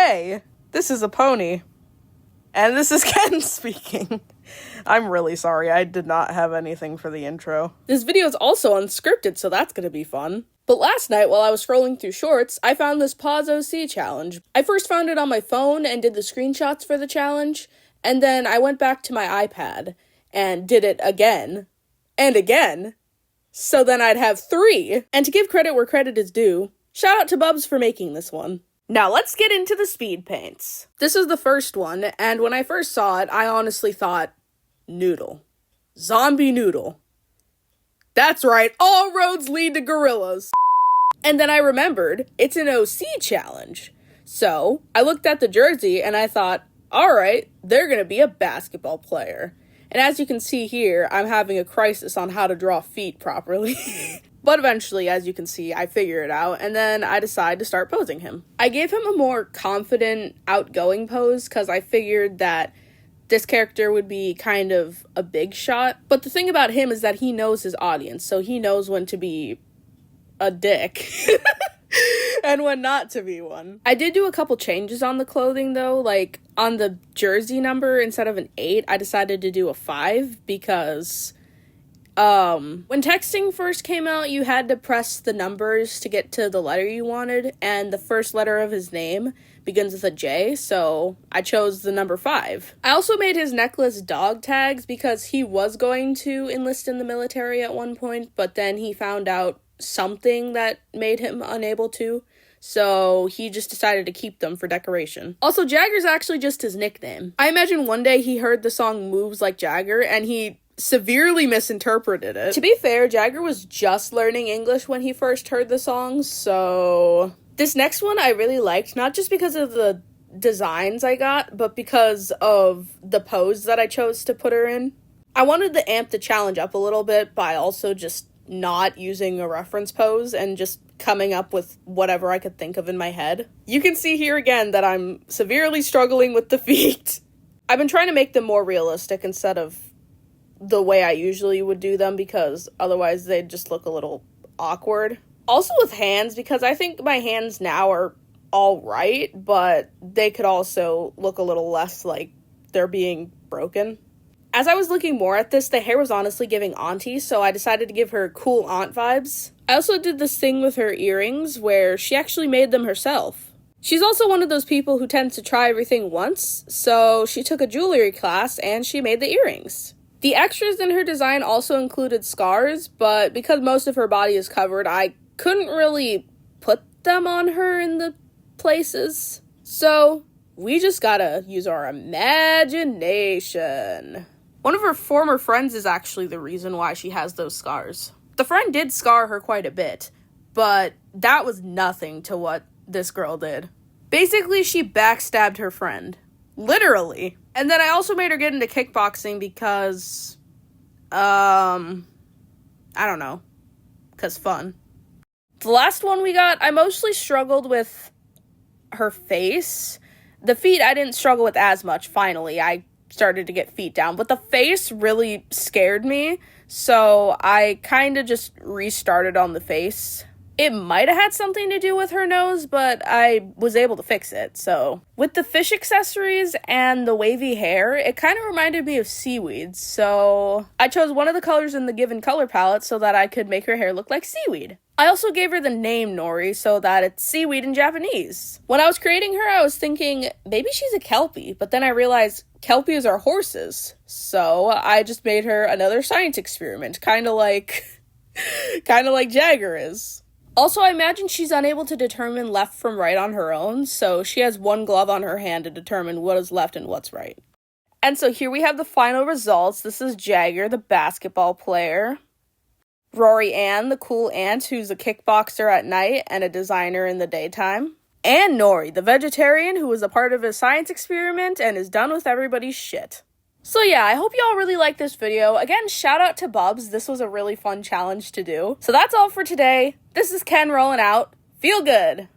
Hey, this is a pony. And this is Ken speaking. I'm really sorry, I did not have anything for the intro. This video is also unscripted, so that's gonna be fun. But last night, while I was scrolling through shorts, I found this Pause OC challenge. I first found it on my phone and did the screenshots for the challenge, and then I went back to my iPad and did it again, and again, so then I'd have 3. And to give credit where credit is due, shout out to Bubs for making this one. Now let's get into the speed paints. This is the first one, and when I first saw it, I honestly thought, Noodle. Zombie Noodle. That's right, all roads lead to gorillas. And then I remembered, it's an OC challenge. So, I looked at the jersey and I thought, alright, they're gonna be a basketball player. And as you can see here, I'm having a crisis on how to draw feet properly. But eventually, as you can see, I figure it out, and then I decide to start posing him. I gave him a more confident, outgoing pose, because I figured that this character would be kind of a big shot. But the thing about him is that he knows his audience, so he knows when to be a dick. And when not to be one. I did do a couple changes on the clothing, though. Like, on the jersey number, instead of an 8, I decided to do a 5, because when texting first came out, you had to press the numbers to get to the letter you wanted, and the first letter of his name begins with a J, so I chose the number 5. I also made his necklace dog tags because he was going to enlist in the military at one point, but then he found out something that made him unable to, so he just decided to keep them for decoration. Also, Jagger's actually just his nickname. I imagine one day he heard the song Moves Like Jagger, and he severely misinterpreted it. To be fair, Jagger was just learning English when he first heard the song, so this next one I really liked, not just because of the designs I got, but because of the pose that I chose to put her in. I wanted to amp the challenge up a little bit by also just not using a reference pose and just coming up with whatever I could think of in my head. You can see here again that I'm severely struggling with the feet. I've been trying to make them more realistic instead of the way I usually would do them, because otherwise they'd just look a little awkward. Also with hands, because I think my hands now are all right, but they could also look a little less like they're being broken. As I was looking more at this, the hair was honestly giving auntie, so I decided to give her cool aunt vibes. I also did this thing with her earrings where she actually made them herself. She's also one of those people who tends to try everything once, so she took a jewelry class and she made the earrings. The extras in her design also included scars, but because most of her body is covered, I couldn't really put them on her in the places. So, we just gotta use our imagination. One of her former friends is actually the reason why she has those scars. The friend did scar her quite a bit, but that was nothing to what this girl did. Basically, she backstabbed her friend. Literally. And then I also made her get into kickboxing because, I don't know, because fun. The last one we got, I mostly struggled with her face. The feet I didn't struggle with as much, finally. I started to get feet down, but the face really scared me, so I kind of just restarted on the face. It might have had something to do with her nose, but I was able to fix it, so. With the fish accessories and the wavy hair, it kind of reminded me of seaweed, so I chose one of the colors in the given color palette so that I could make her hair look like seaweed. I also gave her the name Nori so that it's seaweed in Japanese. When I was creating her, I was thinking, maybe she's a Kelpie, but then I realized Kelpies are horses, so I just made her another science experiment, kind of like Jagger is. Also, I imagine she's unable to determine left from right on her own, so she has one glove on her hand to determine what is left and what's right. And so here we have the final results. This is Jagger, the basketball player. Rory Ann, the cool aunt who's a kickboxer at night and a designer in the daytime. And Nori, the vegetarian who was a part of a science experiment and is done with everybody's shit. So yeah, I hope you all really liked this video. Again, shout out to Bubs. This was a really fun challenge to do. So that's all for today. This is Ken rolling out. Feel good.